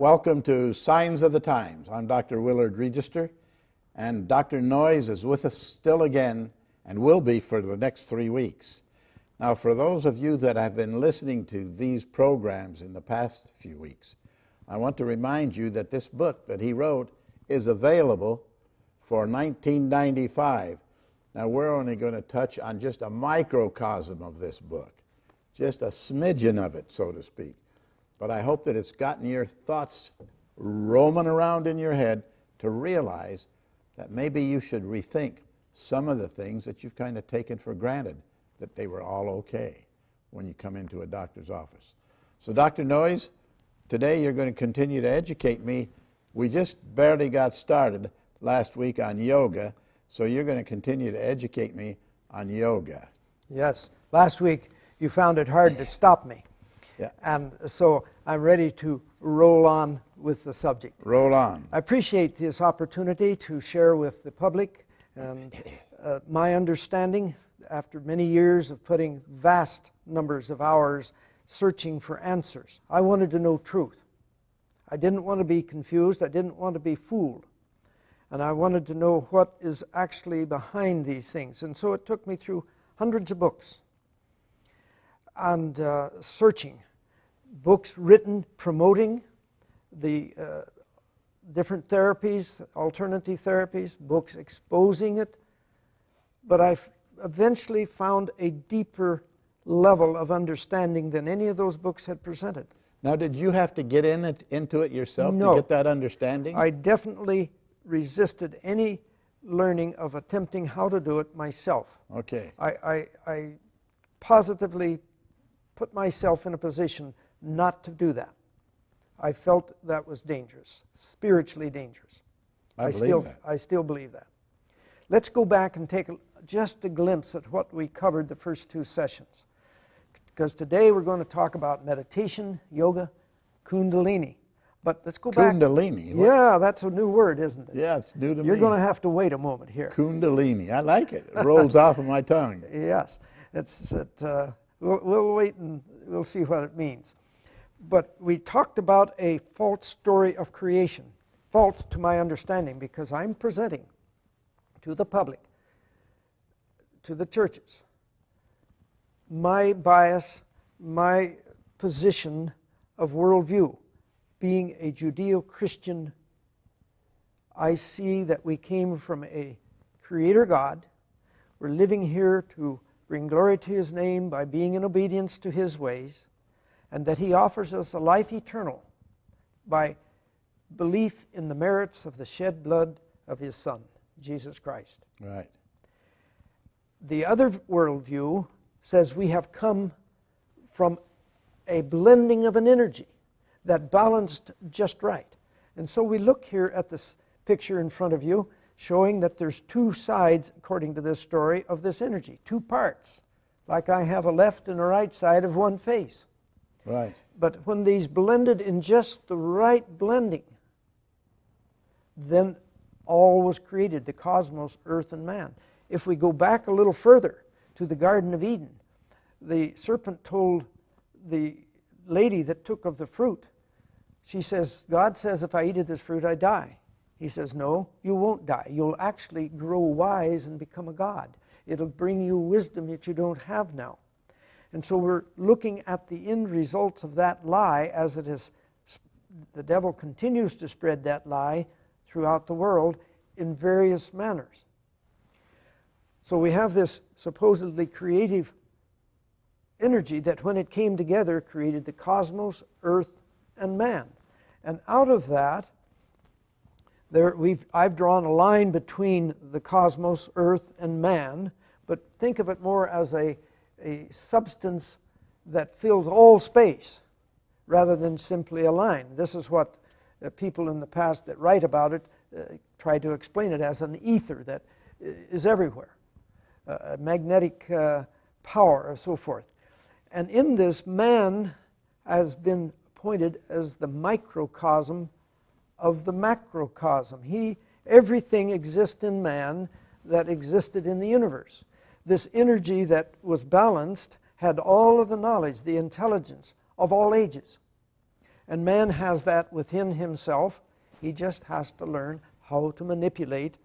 Welcome to Signs of the Times. I'm Dr. Willard Register, and Dr. Noyes is with us still again and will be for the next 3 weeks. Now, for those of you that have been listening to these programs in the past few weeks, I want to remind you that this book that he wrote is available for $19.95. Now, we're only going to touch on just a microcosm of this book, just a smidgen of it, so to speak. But I hope that it's gotten your thoughts roaming around in your head to realize that maybe you should rethink some of the things that you've kind of taken for granted, that they were all okay when you come into a doctor's office. So, Dr. Noyes, today you're going to continue to educate me. We just barely got started last week on yoga, so you're going to continue to educate me on yoga. Yes. Last week you found it hard to stop me. Yeah. And so I'm ready to roll on with the subject. Roll on. I appreciate this opportunity to share with the public and my understanding after many years of putting vast numbers of hours searching for answers. I wanted to know truth. I didn't want to be confused. I didn't want to be fooled. And I wanted to know what is actually behind these things. And so it took me through hundreds of books and searching. Books written promoting the different therapies, alternative therapies, books exposing it. But I eventually found a deeper level of understanding than any of those books had presented. Now, did you have to get into it yourself to get that understanding? I definitely resisted any learning of attempting how to do it myself. Okay. I positively put myself in a position not to do that. I felt that was dangerous, spiritually dangerous. I still believe that. Let's go back and take just a glimpse at what we covered the first two sessions. Because today we're going to talk about meditation, yoga, Kundalini. But let's go back. Kundalini? Yeah, that's a new word, isn't it? Yeah, it's new to me. You're going to have to wait a moment here. Kundalini. I like it. It rolls off of my tongue. Yes. We'll wait and we'll see what it means. But we talked about a false story of creation, false to my understanding, because I'm presenting to the public, to the churches, my bias, my position of worldview. Being a Judeo-Christian, I see that we came from a Creator God. We're living here to bring glory to His name by being in obedience to His ways, and that He offers us a life eternal by belief in the merits of the shed blood of His Son, Jesus Christ. Right. The other worldview says we have come from a blending of an energy that balanced just right. And so we look here at this picture in front of you, showing that there's two sides, according to this story, of this energy, two parts, like I have a left and a right side of one face. Right. But when these blended in just the right blending, then all was created, the cosmos, earth, and man. If we go back a little further to the Garden of Eden, the serpent told the lady that took of the fruit, she says, God says, if I eat of this fruit, I die. He says, no, you won't die. You'll actually grow wise and become a god. It'll bring you wisdom that you don't have now. And so we're looking at the end results of that lie as it is. The devil continues to spread that lie throughout the world in various manners. So we have this supposedly creative energy that when it came together created the cosmos, earth, and man. And out of that, I've drawn a line between the cosmos, earth, and man, but think of it more as a substance that fills all space rather than simply a line. This is what people in the past that write about it try to explain it as an ether that is everywhere, magnetic power and so forth. And in this, man has been appointed as the microcosm of the macrocosm. Everything exists in man that existed in the universe. This energy that was balanced had all of the knowledge, the intelligence of all ages. And man has that within himself. He just has to learn how to manipulate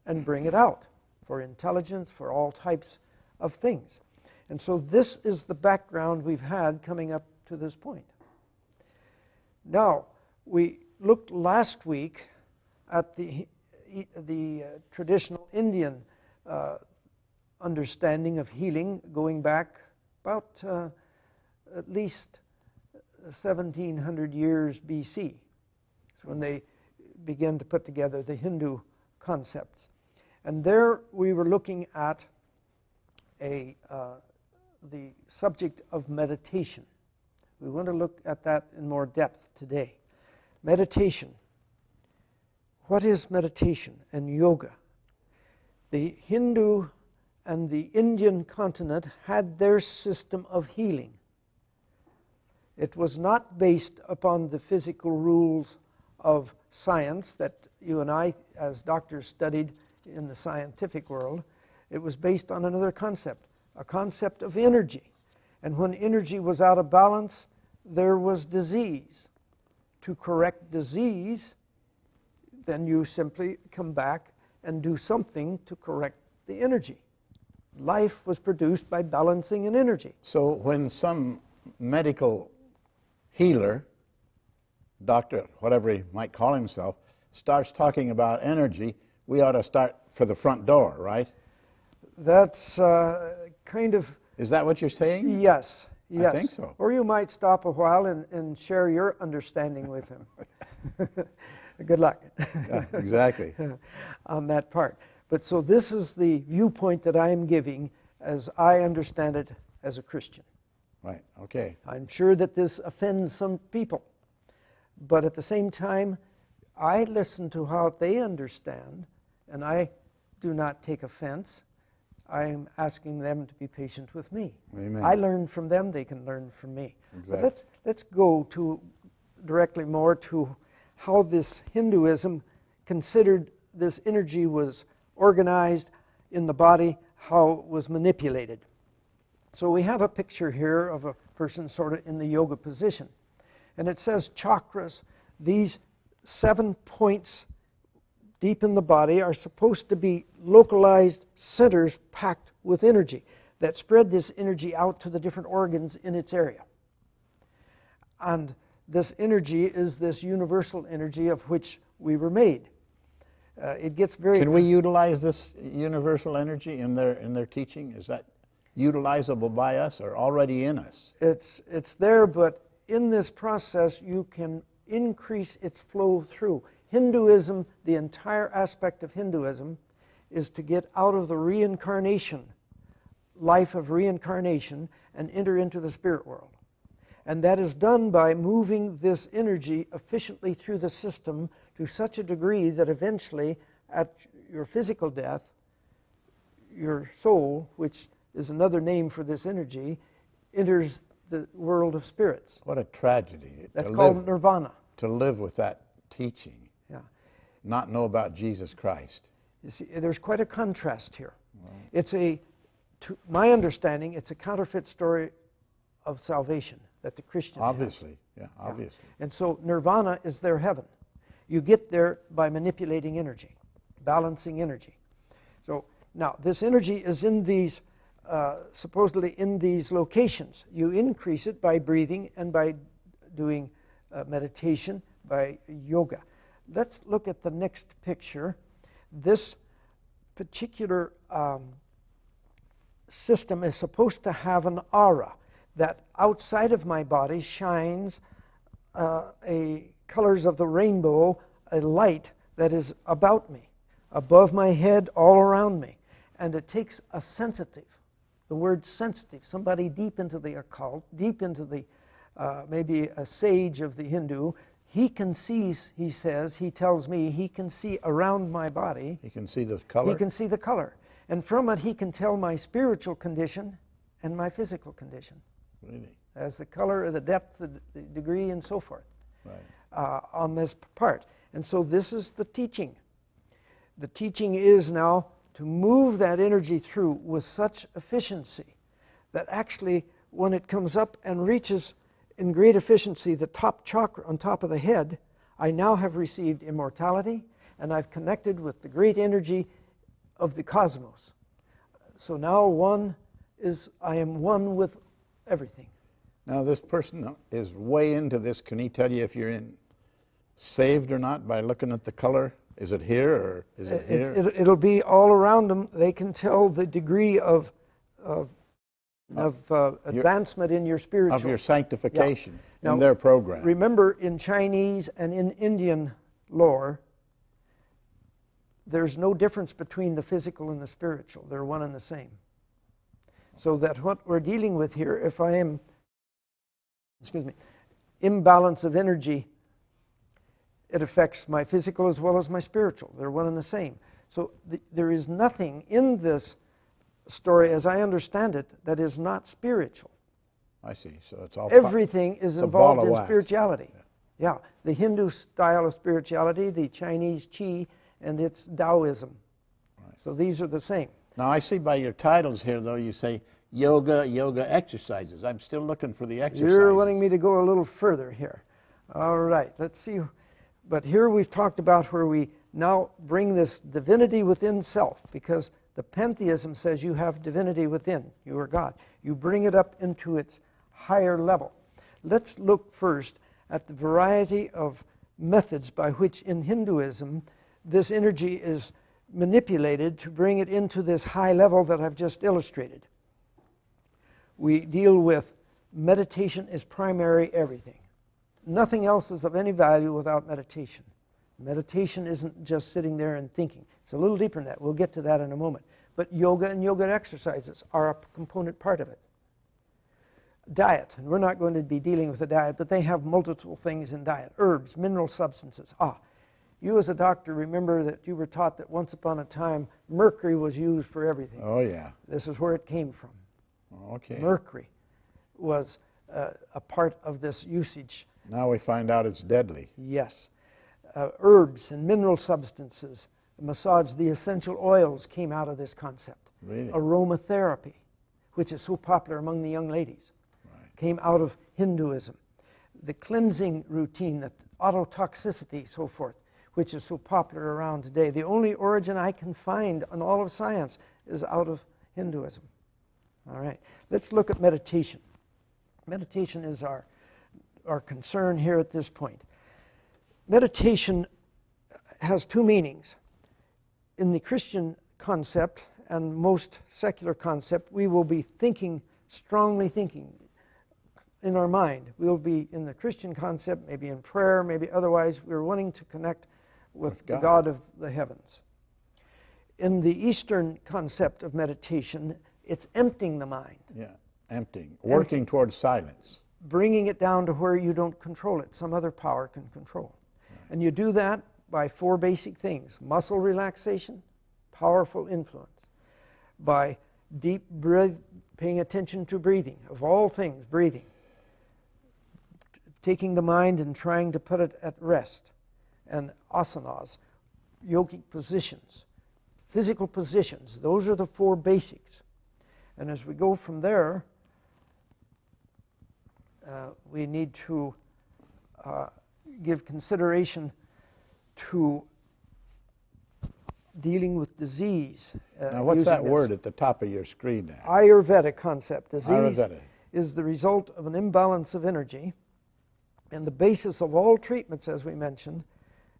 and bring it out for intelligence, for all types of things. And so this is the background we've had coming up to this point. Now, we looked last week at the traditional Indian understanding of healing, going back about at least 1700 years BC. It's when they began to put together the Hindu concepts. And there we were looking at the subject of meditation. We want to look at that in more depth today. Meditation. What is meditation and yoga? The Hindu and the Indian continent had their system of healing. It was not based upon the physical rules of science that you and I, as doctors, studied in the scientific world. It was based on another concept, a concept of energy. And when energy was out of balance, there was disease. To correct disease, then you simply come back and do something to correct the energy. Life was produced by balancing an energy. So when some medical healer, doctor, whatever he might call himself, starts talking about energy, we ought to start for the front door, right? That's kind of... Is that what you're saying? Yes. Yes. I think so. Or you might stop a while and share your understanding with him. Good luck. Yeah, exactly. On that part. But so this is the viewpoint that I am giving as I understand it as a Christian. Right, okay. I'm sure that this offends some people. But at the same time, I listen to how they understand, and I do not take offense. I'm asking them to be patient with me. Amen. I learn from them, they can learn from me. Exactly. But let's go to directly more to how this Hinduism considered this energy was organized in the body, how it was manipulated. So we have a picture here of a person sort of in the yoga position. And it says chakras, these 7 points deep in the body, are supposed to be localized centers packed with energy that spread this energy out to the different organs in its area. And this energy is this universal energy of which we were made. It gets very... Can we utilize this universal energy in their teaching? Is that utilizable by us or already in us? It's there, but in this process you can increase its flow through. Hinduism, the entire aspect of Hinduism, is to get out of the reincarnation, life of reincarnation, and enter into the spirit world. And that is done by moving this energy efficiently through the system to such a degree that eventually, at your physical death, your soul, which is another name for this energy, enters the world of spirits. What a tragedy. That's called nirvana. To live with that teaching. Yeah. Not know about Jesus Christ. You see, there's quite a contrast here. It's to my understanding, it's a counterfeit story of salvation that the Christian Obviously, has. yeah, obviously. And so nirvana is their heaven. You get there by manipulating energy, balancing energy. So now this energy is in these, supposedly in these locations. You increase it by breathing and by doing meditation, by yoga. Let's look at the next picture. This particular system is supposed to have an aura that outside of my body shines colors of the rainbow, a light that is about me, above my head, all around me. And it takes a sensitive, the word sensitive, somebody deep into the occult, deep into the, maybe a sage of the Hindu. He can see, he says, he tells me, he can see around my body. He can see the color? He can see the color. And from it he can tell my spiritual condition and my physical condition. Really? As the color, the depth, the degree, and so forth. Right. On this part. And so this is the teaching. The teaching is now to move that energy through with such efficiency that actually when it comes up and reaches in great efficiency the top chakra on top of the head, I now have received immortality, and I've connected with the great energy of the cosmos. So now I am one with everything. Now this person is way into this. Can he tell you if you're saved or not by looking at the color? Is it here or is it here? It'll be all around them. They can tell the degree of advancement in your spiritual. Of your sanctification Now, in their program. Remember, in Chinese and in Indian lore, there's no difference between the physical and the spiritual. They're one and the same. So that what we're dealing with here, if I am, imbalance of energy, it affects my physical as well as my spiritual. They're one and the same. So there is nothing in this story, as I understand it, that is not spiritual. I see. So it's all everything is involved in wax. Spirituality. Yeah, the Hindu style of spirituality, the Chinese Qi, and it's Taoism. Right. So these are the same. Now I see by your titles here, though, you say yoga exercises. I'm still looking for the exercises. You're wanting me to go a little further here. All right, let's see. But here we've talked about where we now bring this divinity within self, because the pantheism says you have divinity within. You are God. You bring it up into its higher level. Let's look first at the variety of methods by which in Hinduism this energy is manipulated to bring it into this high level that I've just illustrated. We deal with meditation as primary everything. Nothing else is of any value without meditation. Meditation isn't just sitting there and thinking. It's a little deeper than that. We'll get to that in a moment. But yoga and yoga exercises are a component part of it. Diet, and we're not going to be dealing with the diet, but they have multiple things in diet. Herbs, mineral substances. You as a doctor remember that you were taught that once upon a time mercury was used for everything. Oh yeah. This is where it came from. Okay. Mercury was a part of this usage. Now we find out it's deadly. Yes. Herbs and mineral substances, massage, the essential oils came out of this concept. Really? Aromatherapy, which is so popular among the young ladies, came out of Hinduism. The cleansing routine, the autotoxicity, so forth, which is so popular around today. The only origin I can find in all of science is out of Hinduism. All right, let's look at meditation. Meditation is our concern here at this point. Meditation has two meanings. In the Christian concept and most secular concept, we will be thinking, strongly thinking in our mind. We'll be in the Christian concept, maybe in prayer, maybe otherwise. We're wanting to connect with the God of the heavens. In the Eastern concept of meditation, it's emptying the mind. Yeah, emptying, working towards silence. Bringing it down to where you don't control it. Some other power can control. Right. And you do that by four basic things. Muscle relaxation, powerful influence. By deep breath, paying attention to breathing. Of all things, breathing. Taking the mind and trying to put it at rest. And asanas, yogic positions, physical positions. Those are the four basics. And as we go from there, we need to give consideration to dealing with disease. Now, what's that word at the top of your screen there? Ayurvedic concept. Disease Ayurveda is the result of an imbalance of energy, and the basis of all treatments, as we mentioned,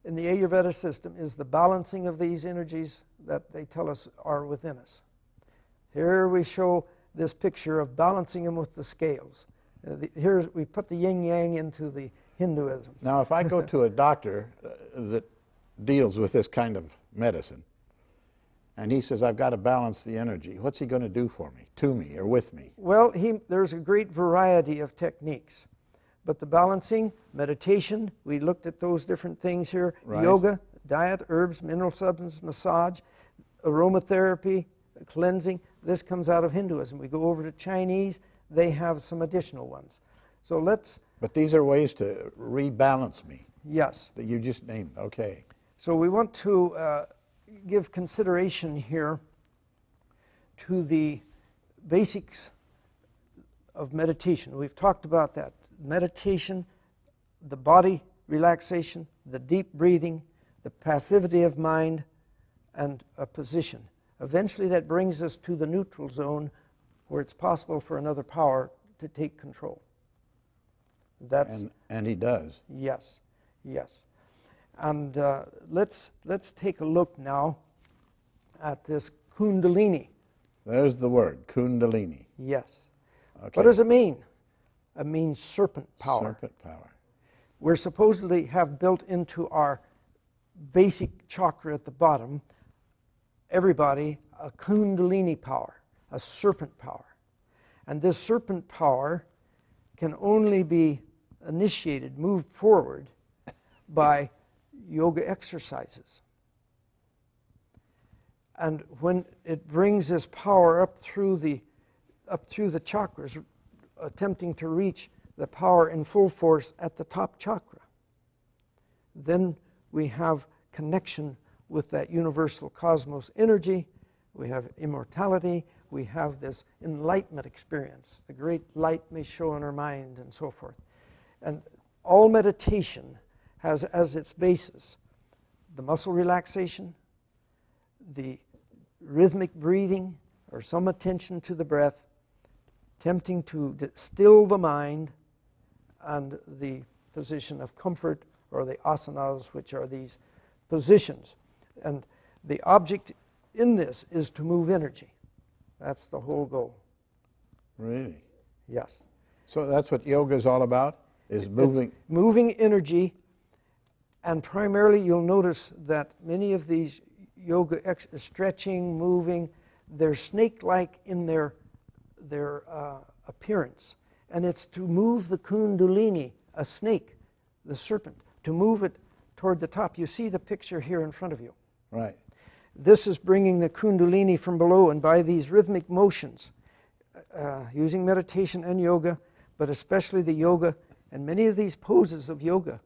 in the Ayurveda system is the balancing of these energies that they tell us are within us. Here we show this picture of balancing them with the scales. Here we put the yin-yang into the Hinduism. Now, if I go to a doctor that deals with this kind of medicine, and he says, I've got to balance the energy, what's he going to do for me, to me, or with me? Well, there's a great variety of techniques. But the balancing, meditation, we looked at those different things here. Right. Yoga, diet, herbs, mineral substances, massage, aromatherapy, cleansing. This comes out of Hinduism. We go over to Chinese, they have some additional ones. So let's... But these are ways to rebalance me. Yes. That you just named, okay. So we want to give consideration here to the basics of meditation. We've talked about that. meditation, the body relaxation, the deep breathing, the passivity of mind, and a position. Eventually that brings us to the neutral zone where it's possible for another power to take control. And he does. Yes, yes. And let's take a look now at this Kundalini. There's the word, Kundalini. Yes. Okay. What does it mean? It means serpent power. Serpent power. We're supposedly have built into our basic chakra at the bottom, everybody, a Kundalini power, a serpent power. And this serpent power can only be initiated, moved forward by yoga exercises. And when it brings this power up through the chakras, attempting to reach the power in full force at the top chakra, then we have connection with that universal cosmos energy. We have immortality. We have this enlightenment experience. The great light may show in our mind and so forth. And all meditation has as its basis the muscle relaxation, the rhythmic breathing, or some attention to the breath, attempting to still the mind, and the position of comfort, or the asanas, which are these positions. And the object in this is to move energy. That's the whole goal. Really? Yes. So that's what yoga is all about, is moving? It's moving energy, and primarily you'll notice that many of these yoga stretching, moving, they're snake-like in their appearance. And it's to move the Kundalini, a snake, the serpent, to move it toward the top. You see the picture here in front of you. Right. This is bringing the Kundalini from below, and by these rhythmic motions, using meditation and yoga, but especially the yoga, and many of these poses of yoga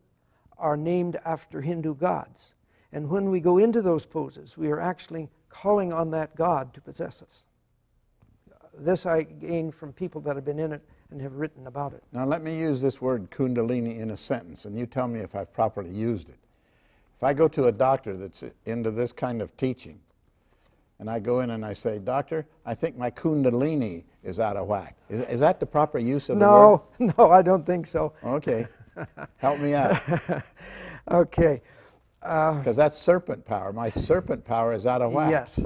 are named after Hindu gods. And when we go into those poses, we are actually calling on that god to possess us. This I gained from people that have been in it and have written about it. Now let me use this word Kundalini in a sentence, and you tell me if I've properly used it. If I go to a doctor that's into this kind of teaching, and I go in and I say, "Doctor, I think my Kundalini is out of whack." Is that the proper use of the word? No, I don't think so. Okay. Help me out. Okay. Because that's serpent power. My serpent power is out of whack. Yes.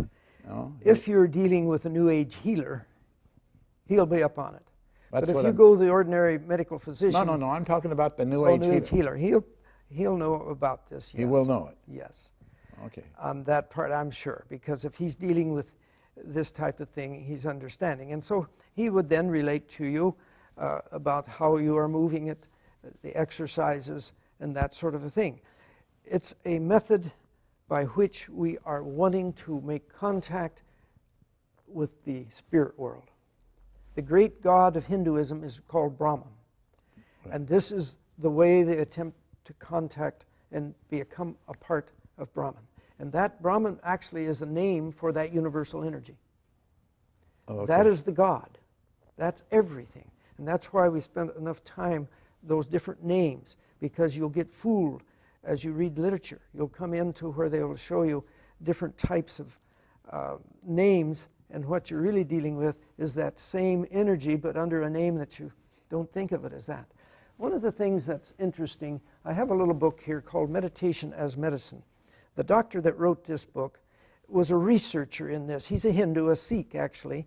No? If you're dealing with a New Age healer, he'll be up on it. That's but if what you go to the ordinary medical physician... No, I'm talking about the New Age healer. He'll know about this, yes. He will know it? Yes. Okay. On that part, I'm sure, because if he's dealing with this type of thing, he's understanding. And so he would then relate to you about how you are moving it, the exercises, and that sort of a thing. It's a method by which we are wanting to make contact with the spirit world. The great god of Hinduism is called Brahman. Right. And this is the way they attempt to contact and become a part of Brahman. And that Brahman actually is a name for that universal energy. Okay. That is the God. That's everything. And that's why we spend enough time those different names, because you'll get fooled as you read literature. You'll come into where they will show you different types of names, and what you're really dealing with is that same energy, but under a name that you don't think of it as that. One of the things that's interesting, I have a little book here called Meditation as Medicine. The doctor that wrote this book was a researcher in this. He's a Hindu, a Sikh actually,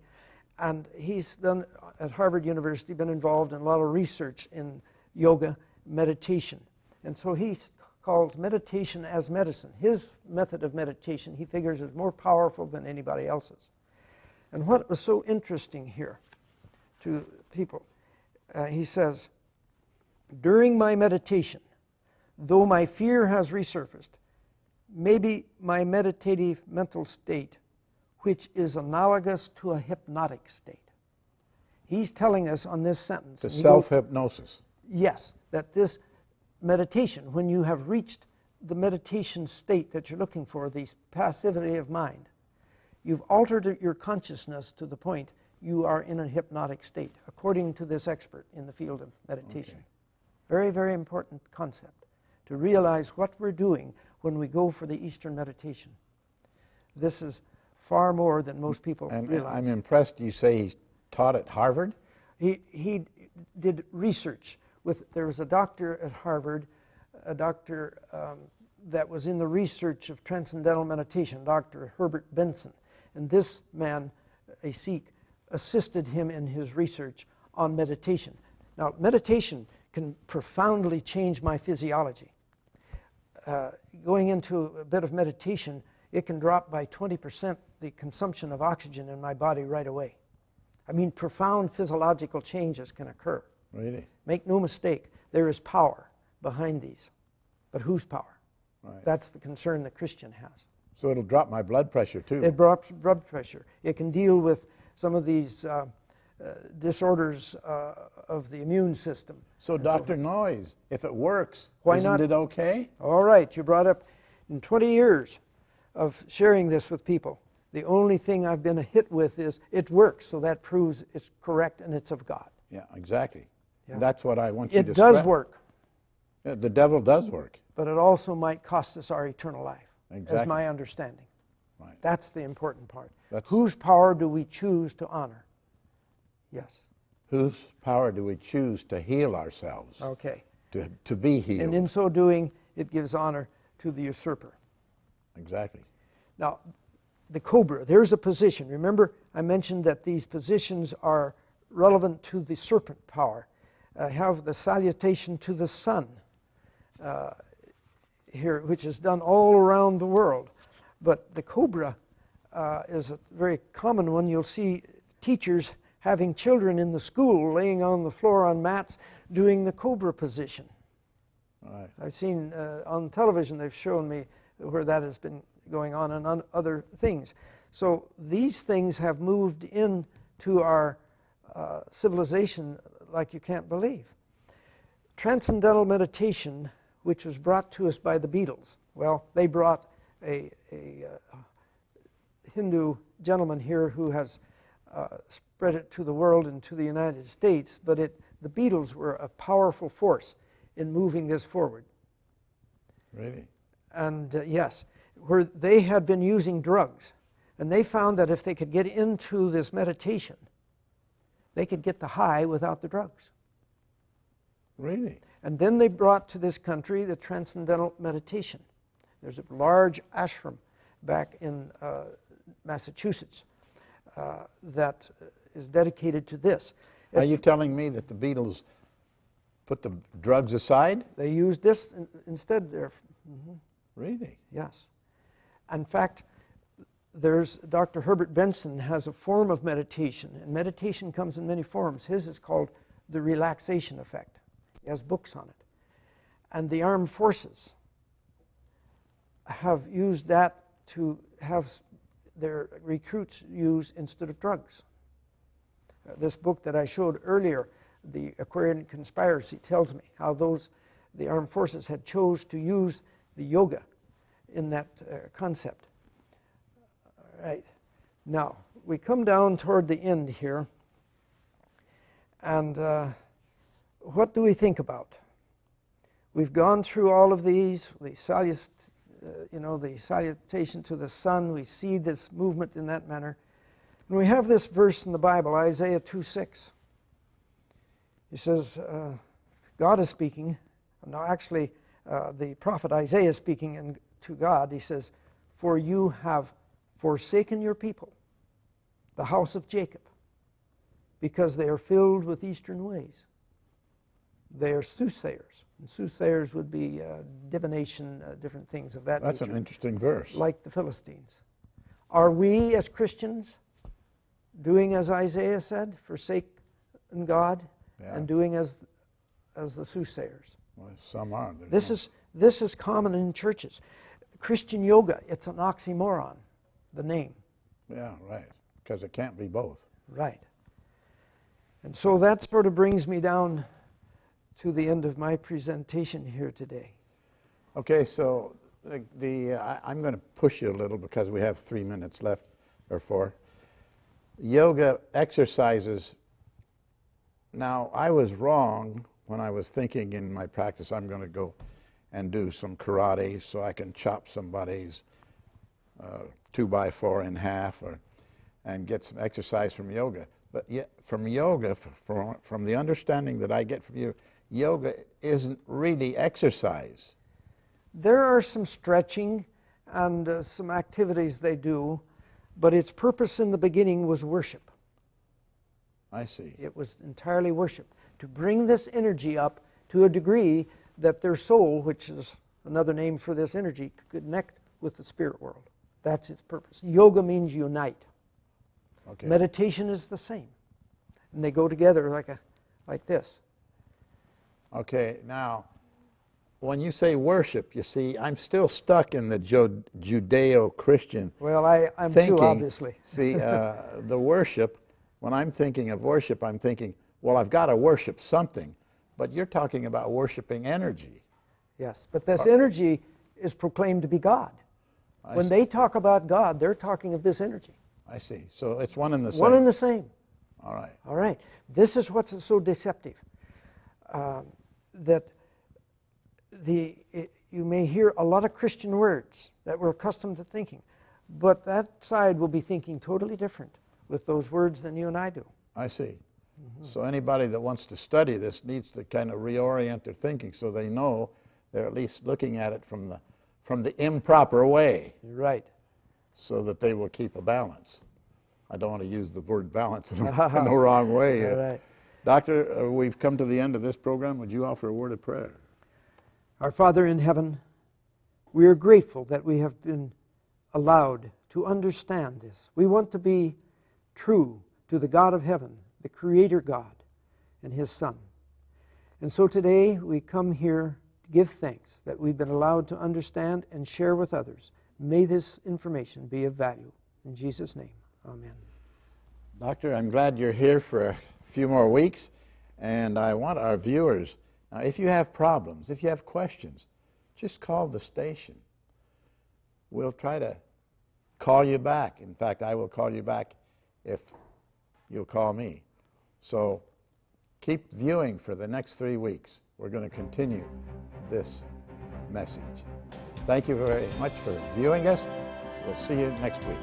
and he's done at Harvard University, been involved in a lot of research in yoga, meditation. And so he calls meditation as medicine. His method of meditation, he figures, is more powerful than anybody else's. And what was so interesting here to people, he says, during my meditation, though my fear has resurfaced, maybe my meditative mental state, which is analogous to a hypnotic state. He's telling us on this sentence. The self-hypnosis. Yes, that this meditation, when you have reached the meditation state that you're looking for, the passivity of mind, you've altered your consciousness to the point you are in a hypnotic state, according to this expert in the field of meditation. Okay. Very, very important concept to realize what we're doing when we go for the Eastern meditation. This is far more than most people realize. I'm impressed you say he's taught at Harvard? He did research with, there was a doctor at Harvard, a doctor that was in the research of transcendental meditation, Dr. Herbert Benson. And this man, a Sikh, assisted him in his research on meditation. Now, meditation can profoundly change my physiology. Going into a bit of meditation, it can drop by 20% the consumption of oxygen in my body right away. I mean, profound physiological changes can occur. Really? Make no mistake, there is power behind these. But whose power? Right. That's the concern the Christian has. So it'll drop my blood pressure too? It drops blood pressure. It can deal with some of these disorders of the immune system. So Dr. Noyes, if it works, Why isn't not? it okay? All right, you brought up, in 20 years of sharing this with people, the only thing I've been a hit with is it works, so that proves it's correct and it's of God. Yeah, exactly. Yeah. And that's what I want you to It does spread. work, Yeah, the devil does work. but it also might cost us our eternal life, Exactly. as my understanding. Right. That's the important part. That's- Whose power do we choose to honor? Yes. Whose power do we choose to heal ourselves, Okay. to be healed? And in so doing, it gives honor to the usurper. Exactly. Now, the cobra, there's a position. Remember, I mentioned that these positions are relevant to the serpent power. Have the salutation to the sun here, which is done all around the world. But the cobra is a very common one. You'll see teachers having children in the school laying on the floor on mats doing the cobra position. Right. I've seen on television, they've shown me where that has been going on and on other things. So these things have moved into our civilization like you can't believe. Transcendental meditation, which was brought to us by the Beatles. Well, they brought a Hindu gentleman here who has spread it to the world and to the United States, but the Beatles were a powerful force in moving this forward. Really? And yes, where they had been using drugs, and they found that if they could get into this meditation, they could get the high without the drugs. Really? And then they brought to this country the transcendental meditation. There's a large ashram back in Massachusetts that is dedicated to this. Are you telling me that the Beatles put the drugs aside? They used this instead there. Mm-hmm. Really? Yes. In fact, there's Dr. Herbert Benson has a form of meditation, and meditation comes in many forms. His is called the relaxation effect. He has books on it. And the armed forces have used that to have their recruits use instead of drugs. This book that I showed earlier, The Aquarian Conspiracy, tells me how the armed forces had chose to use the yoga in that concept. All right. Now, we come down toward the end here, and what do we think about? We've gone through all of these, the salutation to the sun. We see this movement in that manner. And we have this verse in the Bible, Isaiah 2:6. He says, God is speaking. Now, actually, the prophet Isaiah is speaking to God. He says, "For you have forsaken your people, the house of Jacob, because they are filled with eastern ways." They are soothsayers. And soothsayers would be divination, different things of that That's nature. an interesting verse. Like the Philistines. Are we as Christians doing as Isaiah said, forsake God, and doing as the soothsayers? Well, some are. This is common in churches. Christian yoga, it's an oxymoron, the name. Yeah, right. Because it can't be both. Right. And so that sort of brings me down to the end of my presentation here today. Okay, so I'm going to push you a little because we have 3 minutes left, or 4. yoga exercises. Now, I was wrong when I was thinking in my practice, I'm going to go and do some karate so I can chop somebody's 2x4 in half, and get some exercise from yoga. But yet, from yoga, from the understanding that I get from you, yoga isn't really exercise. There are some stretching and some activities they do, but its purpose in the beginning was worship. I see. It was entirely worship, to bring this energy up to a degree that their soul, which is another name for this energy, could connect with the spirit world. That's its purpose. Yoga means unite. Okay. Meditation is the same. And they go together like this. Okay, now, when you say worship, you see, I'm still stuck in the Judeo-Christian Well, I'm thinking. too, obviously. See, the worship, when I'm thinking of worship, I'm thinking, well, I've got to worship something. But you're talking about worshiping energy. Yes, but this energy is proclaimed to be God. When they talk about God, they're talking of this energy. I see. So it's one and the same. One and the same. All right. All right. This is what's so deceptive. That you may hear a lot of Christian words that we're accustomed to thinking, but that side will be thinking totally different with those words than you and I do. I see. Mm-hmm. So anybody that wants to study this needs to kind of reorient their thinking so they know they're at least looking at it from the improper way. You're right. So that they will keep a balance. I don't want to use the word balance in the wrong way. All right. Doctor, we've come to the end of this program. Would you offer a word of prayer? Our Father in heaven, we are grateful that we have been allowed to understand this. We want to be true to the God of heaven, the Creator God, and His Son. And so today we come here to give thanks that we've been allowed to understand and share with others. May this information be of value. In Jesus' name, amen. Doctor, I'm glad you're here for a few more weeks, and I want our viewers, now if you have problems, if you have questions, just call the station. We'll try to call you back. In fact, I will call you back if you'll call me. So keep viewing for the next 3 weeks. We're going to continue this message. Thank you very much for viewing us. We'll see you next week.